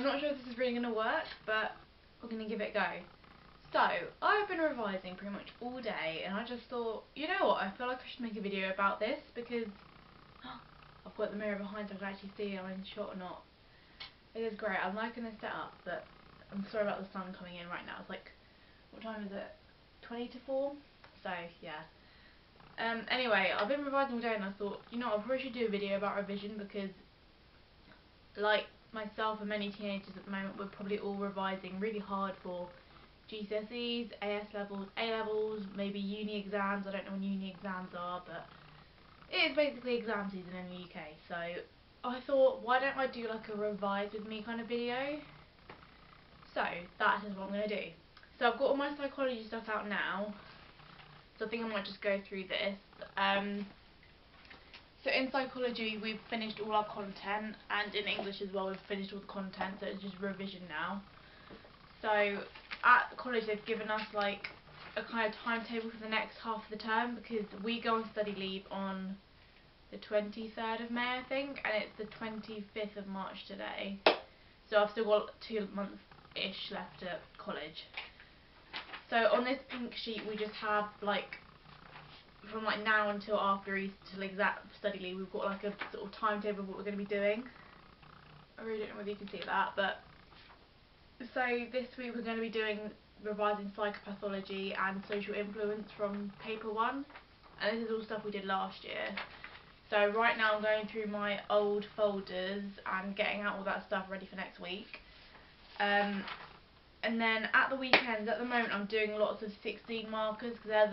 I'm not sure if this is really going to work, but we're going to give it a go. So, I've been revising pretty much all day, and I just thought, you know what, I feel like I should make a video about this, because I've got the mirror behind so I can actually see if I'm in shot or not. It is great. I'm liking this setup, but I'm sorry about the sun coming in right now. It's like, what time is it? 20 to 4? So, yeah. Anyway, I've been revising all day and I thought, you know, I probably should do a video about revision because, like myself and many teenagers at the moment, we're probably all revising really hard for GCSEs, AS levels, A levels, maybe uni exams. I don't know when uni exams are, but it is basically exam season in the UK. So I thought, why don't I do like a revise with me kind of video? So that is what I'm going to do. So I've got all my psychology stuff out now. So I think I might just go through this. So in psychology we've finished all our content, and in English as well we've finished all the content, so it's just revision now. So at college they've given us like a kind of timetable for the next half of the term, because we go on study leave on the 23rd of May I think, and it's the 25th of March today. So I've still got 2 months-ish left at college. So on this pink sheet we just have like from like now until after Easter till exact study leave, we've got like a sort of timetable of what we're going to be doing. I really don't know whether you can see that, but so this week we're going to be doing revising psychopathology and social influence from paper 1, and this is all stuff we did last year. So right now I'm going through my old folders and getting out all that stuff ready for next week. And then at the weekends, at the moment, I'm doing lots of 16 markers because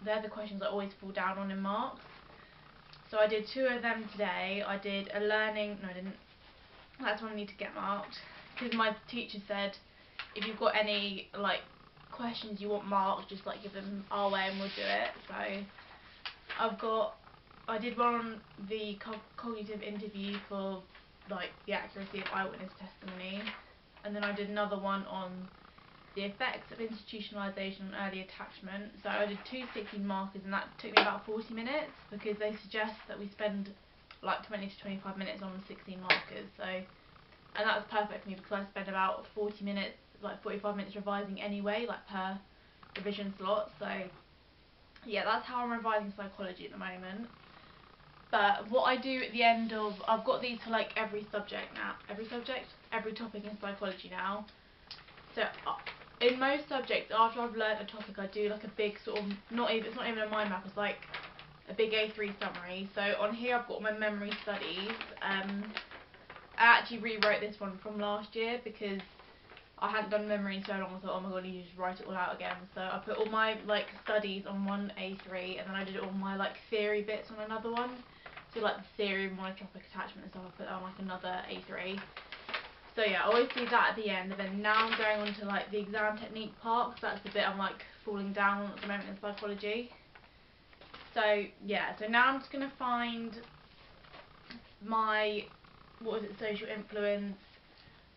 they're the questions I always fall down on in marks. So I did 2 of them today. I did a learning, no I didn't, that's one I need to get marked, because my teacher said if you've got any like questions you want marked, just like give them our way and we'll do it. So I did one on the cognitive interview for like the accuracy of eyewitness testimony. And then I did another one on the effects of institutionalisation on early attachment. So I did 2 16 markers, and that took me about 40 minutes because they suggest that we spend like 20 to 25 minutes on 16 markers. So, and that's perfect for me because I spend about 40 minutes, like 45 minutes revising anyway, like per revision slot. So yeah, that's how I'm revising psychology at the moment. But what I do at the end of, I've got these for like every subject now, every topic in psychology now. So in most subjects, after I've learnt a topic, I do like a big sort of, it's not even a mind map, it's like a big A3 summary. So on here I've got my memory studies. I actually rewrote this one from last year because I hadn't done memory in so long. I thought, oh my god, I need to just write it all out again. So I put all my like studies on one A3, and then I did all my like theory bits on another one. So like the theory of monotropic attachment and stuff, I put that on like another A3. So yeah, I always do that at the end, and then now I'm going on to like the exam technique part, because that's the bit I'm like falling down on at the moment in psychology. So yeah, so now I'm just going to find my, social influence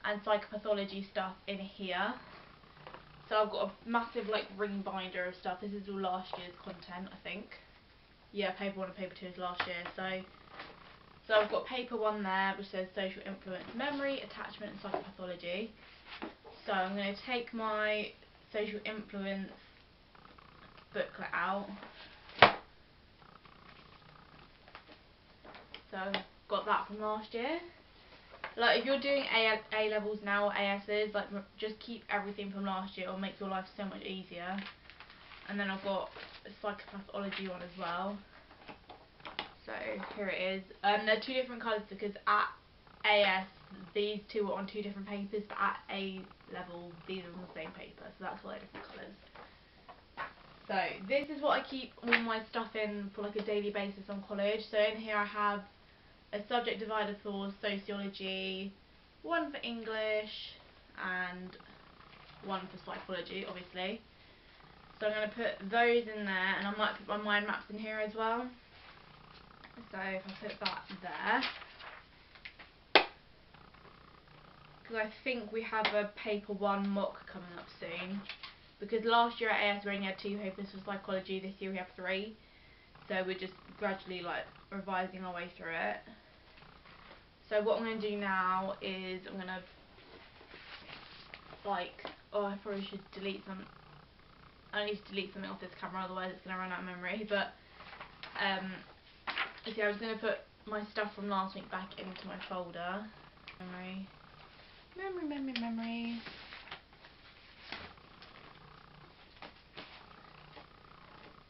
and psychopathology stuff in here. So I've got a massive like ring binder of stuff. This is all last year's content, I think. Yeah, paper 1 and paper 2 is last year. So I've got paper 1 there, which says social influence, memory, attachment and psychopathology. So I'm going to take my social influence booklet out. So I've got that from last year. Like if you're doing A levels now or ASs, like just keep everything from last year, it'll make your life so much easier. And then I've got a psychopathology one as well. So here it is. They're 2 different colours because at AS these 2 are on 2 different papers, but at A level these are on the same paper, so that's why they're different colours. So this is what I keep all my stuff in for like a daily basis on college. So in here I have a subject divider for sociology, 1 for English and 1 for psychology, obviously. So I'm going to put those in there, and I might put my mind maps in here as well. So if I put that there, because I think we have a paper 1 mock coming up soon, because last year at AS we only had 2 papers for psychology, this year we have 3, so we're just gradually like revising our way through it. So what I'm going to do now is I'm going to like, oh, I probably should delete some. I need to delete something off this camera, otherwise it's going to run out of memory. But see, I was going to put my stuff from last week back into my folder. Memory.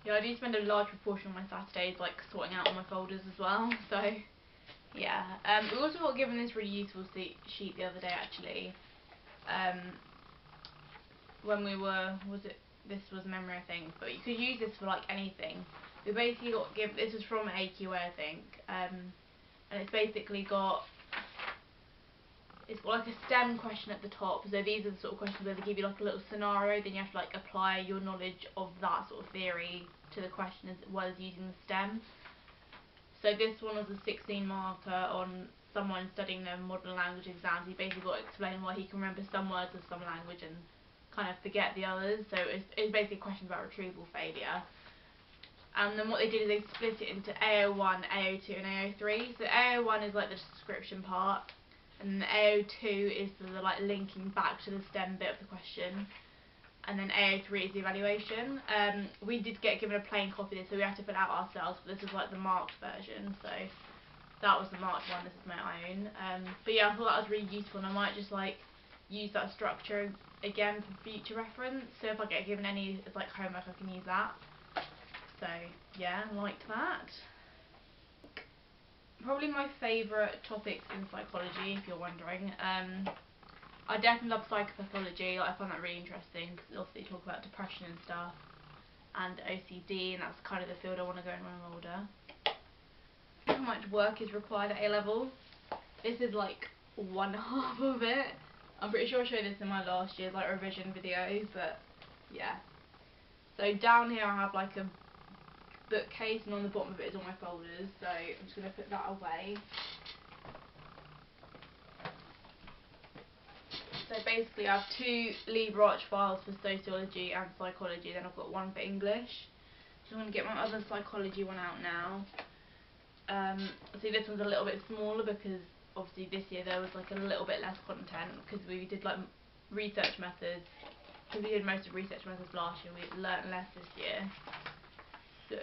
Yeah, I do spend a large proportion of my Saturdays like sorting out all my folders as well. So yeah, we also got given this really useful sheet the other day actually. When we were, this was memory I think, but you could use this for like anything. We basically got this was from AQA I think, and it's basically got, it's got like a STEM question at the top. So these are the sort of questions where they give you like a little scenario, then you have to like apply your knowledge of that sort of theory to the question as well as using the STEM. So this one was a 16 marker on someone studying their modern language exams. He basically got to explain why he can remember some words of some language and kind of forget the others. So it's basically questions about retrieval failure. And then what they did is they split it into AO1, AO2 and AO3. So AO1 is like the description part, and then the AO2 is the like linking back to the STEM bit of the question, and then AO3 is the evaluation. We did get given a plain copy of this, so we had to fill it out ourselves, but this is like the marked version, so that was the marked one, this is my own. But yeah, I thought that was really useful, and I might just like use that structure again for future reference, so if I get given any like homework I can use that. So yeah, liked that. Probably my favourite topics in psychology, if you're wondering. I definitely love psychopathology. I find that really interesting because obviously talk about depression and stuff, and OCD, and that's kind of the field I want to go in when I'm older. How much work is required at A level? This is like one half of it. I'm pretty sure I showed this in my last year's like revision video, but yeah. So down here I have like a bookcase, and on the bottom of it is all my folders, so I'm just going to put that away. So basically I have 2 LibreArch files for sociology and psychology, then I've got one for English. So I'm going to get my other psychology one out now. See, this one's a little bit smaller because obviously this year there was like a little bit less content because we did like research methods, because we did most of research methods last year, we learnt less this year. So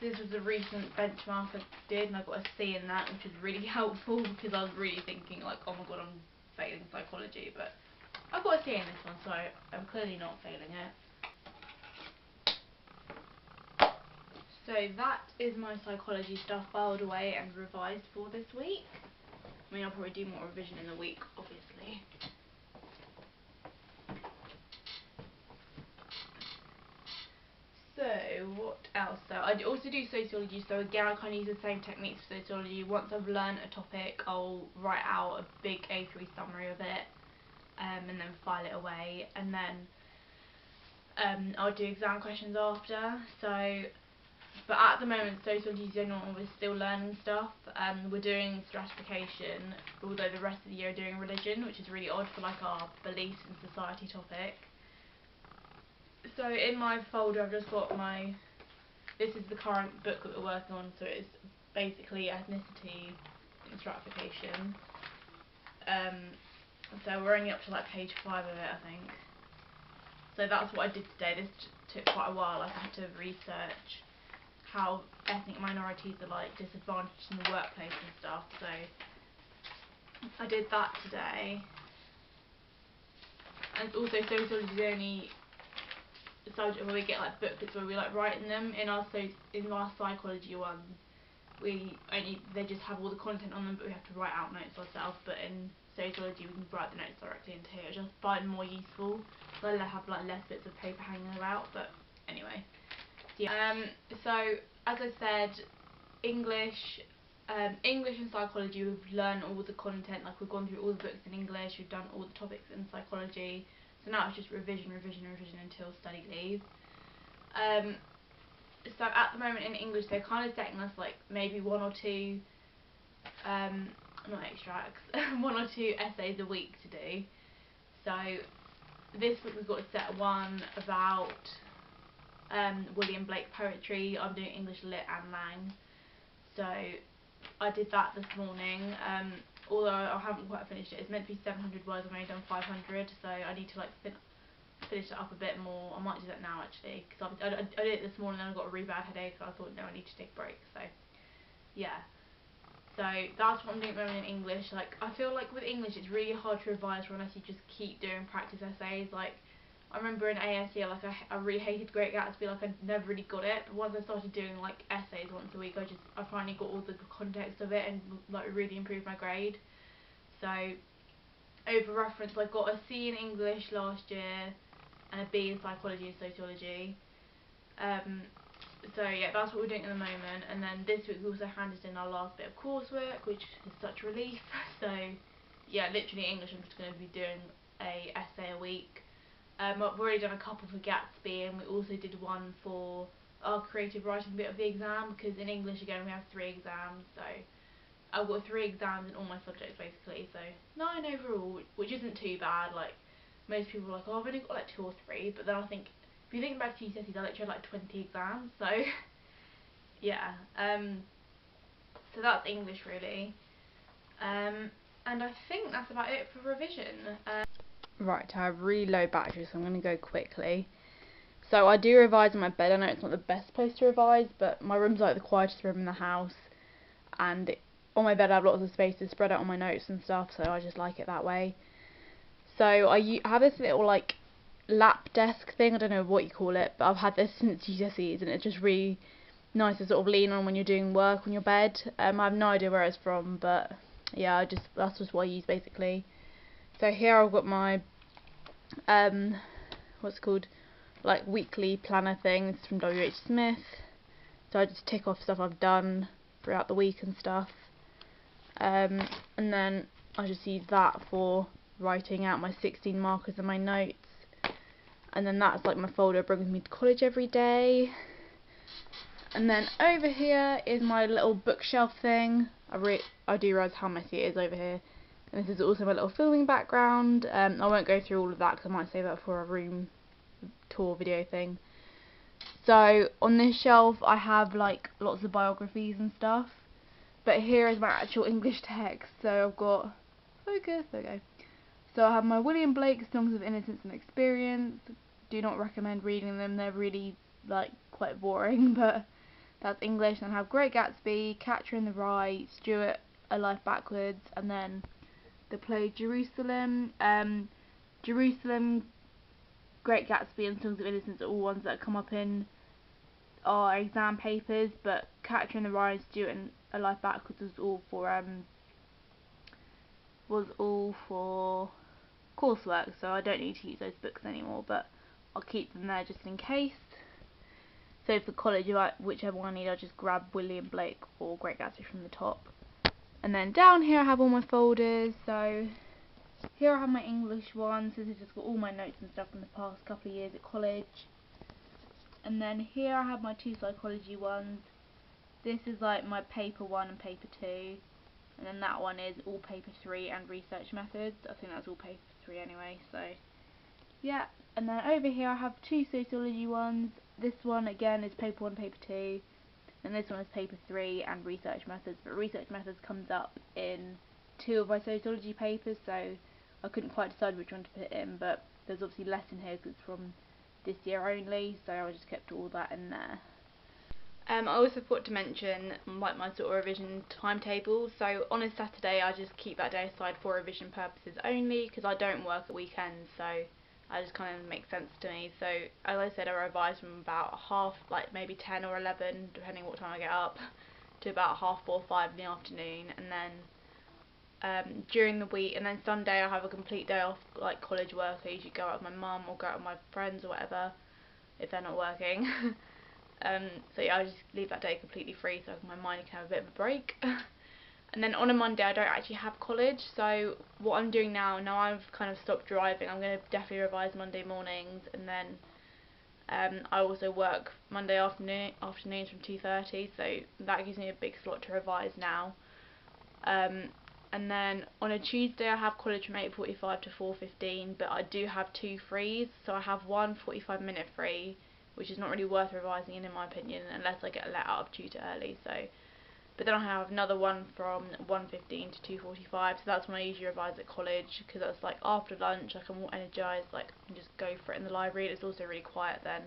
this was a recent benchmark I did, and I got a C in that, which was really helpful because I was really thinking like, oh my god, I'm failing psychology, but I got a C in this one, so I'm clearly not failing it. So that is my psychology stuff filed away and revised for this week. I mean, I'll probably do more revision in the week, obviously. So what else? So I also do sociology, so again I kind of use the same techniques for sociology. Once I've learned a topic, I'll write out a big A3 summary of it, and then file it away, and then I'll do exam questions after. So, but at the moment sociology is general, we're still learning stuff. We're doing stratification, although the rest of the year are doing religion, which is really odd for like our beliefs in society topic. So in my folder I've just got this is the current book that we're working on, so it's basically ethnicity and stratification. So we're only up to like page 5 of it, I think. So that's what I did today. This took quite a while. I had to research how ethnic minorities are like disadvantaged in the workplace and stuff, so I did that today. And also sociology is the only subject where we get like booklets where we like writing them. In our psychology ones, they just have all the content on them, but we have to write out notes ourselves. But in sociology we can write the notes directly into here, which I find more useful, so I have like less bits of paper hanging about. But anyway, yeah. So as I said, English and psychology, we've learned all the content, like we've gone through all the books in English, we've done all the topics in psychology, so now it's just revision until study leave. So at the moment in English they're kind of setting us like maybe 1 or 2 not extracts, 1 or 2 essays a week to do. So this week we've got a set 1 about William Blake poetry. I'm doing English Lit and Lang, so I did that this morning, although I haven't quite finished it. It's meant to be 700 words, I've only done 500, so I need to like finish it up a bit more. I might do that now actually, because I did it this morning and then I got a really bad headache, so I thought no, I need to take a break. So yeah, so that's what I'm doing at the moment in English. Like, I feel like with English it's really hard to revise for unless you just keep doing practice essays. Like, I remember in AS year, like I really hated Great Gatsby, like I never really got it, but once I started doing like essays once a week, I finally got all the context of it and like really improved my grade. So over reference, I got a C in English last year and a B in Psychology and Sociology. So yeah, that's what we're doing at the moment, and then this week we also handed in our last bit of coursework, which is such relief. So yeah, literally English I'm just going to be doing a essay a week. I've already done a couple for Gatsby, and we also did one for our creative writing bit of the exam, because in English again we have 3 exams, so I've got 3 exams in all my subjects basically, so 9 overall, which isn't too bad. Like, most people are like, oh, I've only got like 2 or 3, but then I think, if you think back to GCSEs, I literally had like 20 exams, so yeah, so that's English really, and I think that's about it for revision. Right, I have really low battery, so I'm going to go quickly. So I do revise in my bed. I know it's not the best place to revise, but my room's like the quietest room in the house, and on my bed I have lots of space to spread out all my notes and stuff, so I just like it that way. So I have this little like lap desk thing, I don't know what you call it, but I've had this since GCSEs, and it's just really nice to sort of lean on when you're doing work on your bed. I have no idea where it's from, but yeah, that's just what I use basically. So here I've got my what's it called, like weekly planner thing. This is from WH Smith. So I just tick off stuff I've done throughout the week and stuff. And then I just use that for writing out my 16 markers and my notes. And then that's like my folder that brings me to college every day. And then over here is my little bookshelf thing. I do realise how messy it is over here. And this is also my little filming background. I won't go through all of that because I might save that for a room tour video thing. So on this shelf I have like lots of biographies and stuff. But here is my actual English text. So I've got, focus, there we go. So I have my William Blake Songs of Innocence and Experience. Do not recommend reading them, they're really like quite boring, but that's English. And I have Great Gatsby, Catcher in the Rye, Stuart, A Life Backwards, and then the play Jerusalem. Jerusalem, Great Gatsby and Songs of Innocence are all ones that come up in our exam papers, but Catcher in the Rye, Stuart and A Life Backwards was all for coursework, so I don't need to use those books anymore, but I'll keep them there just in case. So for college, whichever one I need, I'll just grab William Blake or Great Gatsby from the top. And then down here I have all my folders. So here I have my English one, so this has got all my notes and stuff from the past couple of years at college. And then here I have my 2 psychology ones. This is like my paper 1 and paper 2. And then that one is all paper 3 and research methods. I think that's all paper 3 anyway, so yeah. And then over here I have 2 sociology ones. This one again is paper 1, paper 2. And this one is paper 3 and research methods, but research methods comes up in 2 of my sociology papers, so I couldn't quite decide which one to put in, but there's obviously less in here because it's from this year only, so I just kept all that in there. I also forgot to mention like my sort of revision timetable. So on a Saturday I just keep that day aside for revision purposes only, because I don't work at weekends, so that just kind of makes sense to me. So as I said, I revise from about half, like maybe 10 or 11, depending what time I get up, to about 4:30 or 5 in the afternoon, and then during the week, and then Sunday I have a complete day off, like college work. I usually go out with my mum or go out with my friends or whatever if they're not working. So yeah, I just leave that day completely free so my mind can have a bit of a break. And then on a Monday I don't actually have college, so what I'm doing now I've kind of stopped driving, I'm going to definitely revise Monday mornings, and then I also work Monday afternoons from 2:30, so that gives me a big slot to revise now. And then on a Tuesday I have college from 8:45 to 4:15, but I do have 2 frees, so I have one 45-minute free, which is not really worth revising in my opinion, unless I get let out of tutor early. So but then I have another one from 1:15 to 2:45, so that's when I usually revise at college, because that's like after lunch, like I'm more energised, like I can just go for it in the library. It's also really quiet then.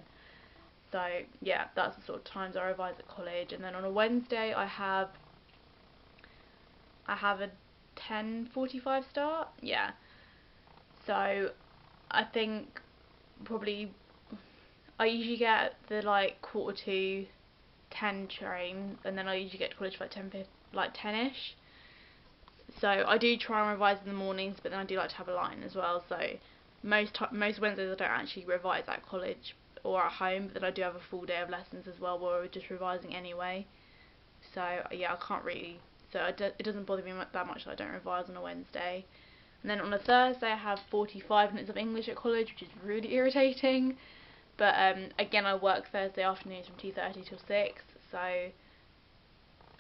So yeah, that's the sort of times I revise at college. And then on a Wednesday I have a 10:45 start. Yeah. So I think probably I usually get the like 10:45 train, and then I usually get to college for like 10ish. So I do try and revise in the mornings, but then I do like to have a line as well. So most Wednesdays I don't actually revise at college or at home, but then I do have a full day of lessons as well where we're just revising anyway. So yeah, I can't really. So it doesn't bother me that much that I don't revise on a Wednesday. And then on a Thursday I have 45 minutes of English at college, which is really irritating. But again, I work Thursday afternoons from 2:30 till 6, so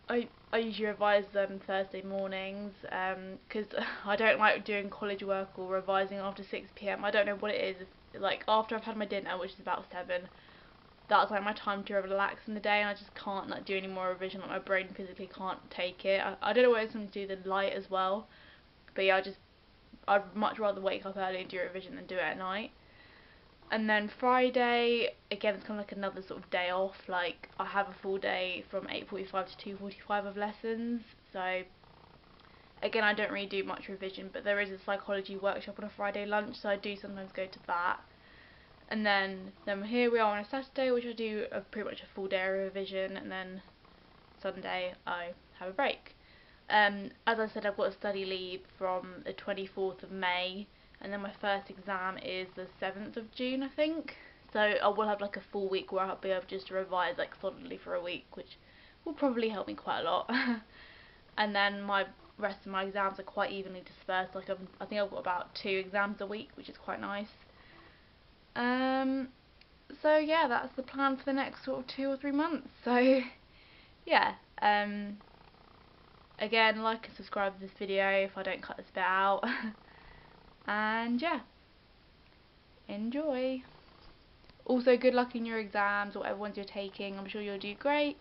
I usually revise them Thursday mornings, because I don't like doing college work or revising after 6 p.m. I don't know what it is. Like after I've had my dinner, which is about 7, that's like my time to relax in the day, and I just can't like do any more revision. Like my brain physically can't take it. I don't know whether it's something to do with the light as well, but yeah, I'd much rather wake up early and do revision than do it at night. And then Friday, again, it's kind of like another sort of day off. Like I have a full day from 8:45 to 2:45 of lessons. So again, I don't really do much revision, but there is a psychology workshop on a Friday lunch, so I do sometimes go to that. And then here we are on a Saturday, which I do pretty much a full day of revision, and then Sunday I have a break. As I said, I've got a study leave from the 24th of May, and then my first exam is the 7th of June, I think. So I will have like a full week where I'll be able just to revise like solidly for a week, which will probably help me quite a lot. And then my rest of my exams are quite evenly dispersed. Like I think I've got about 2 exams a week, which is quite nice. So yeah, that's the plan for the next sort of 2 or 3 months. So yeah, again, like and subscribe to this video if I don't cut this bit out. And yeah, enjoy. Also, good luck in your exams or whatever ones you're taking. I'm sure you'll do great.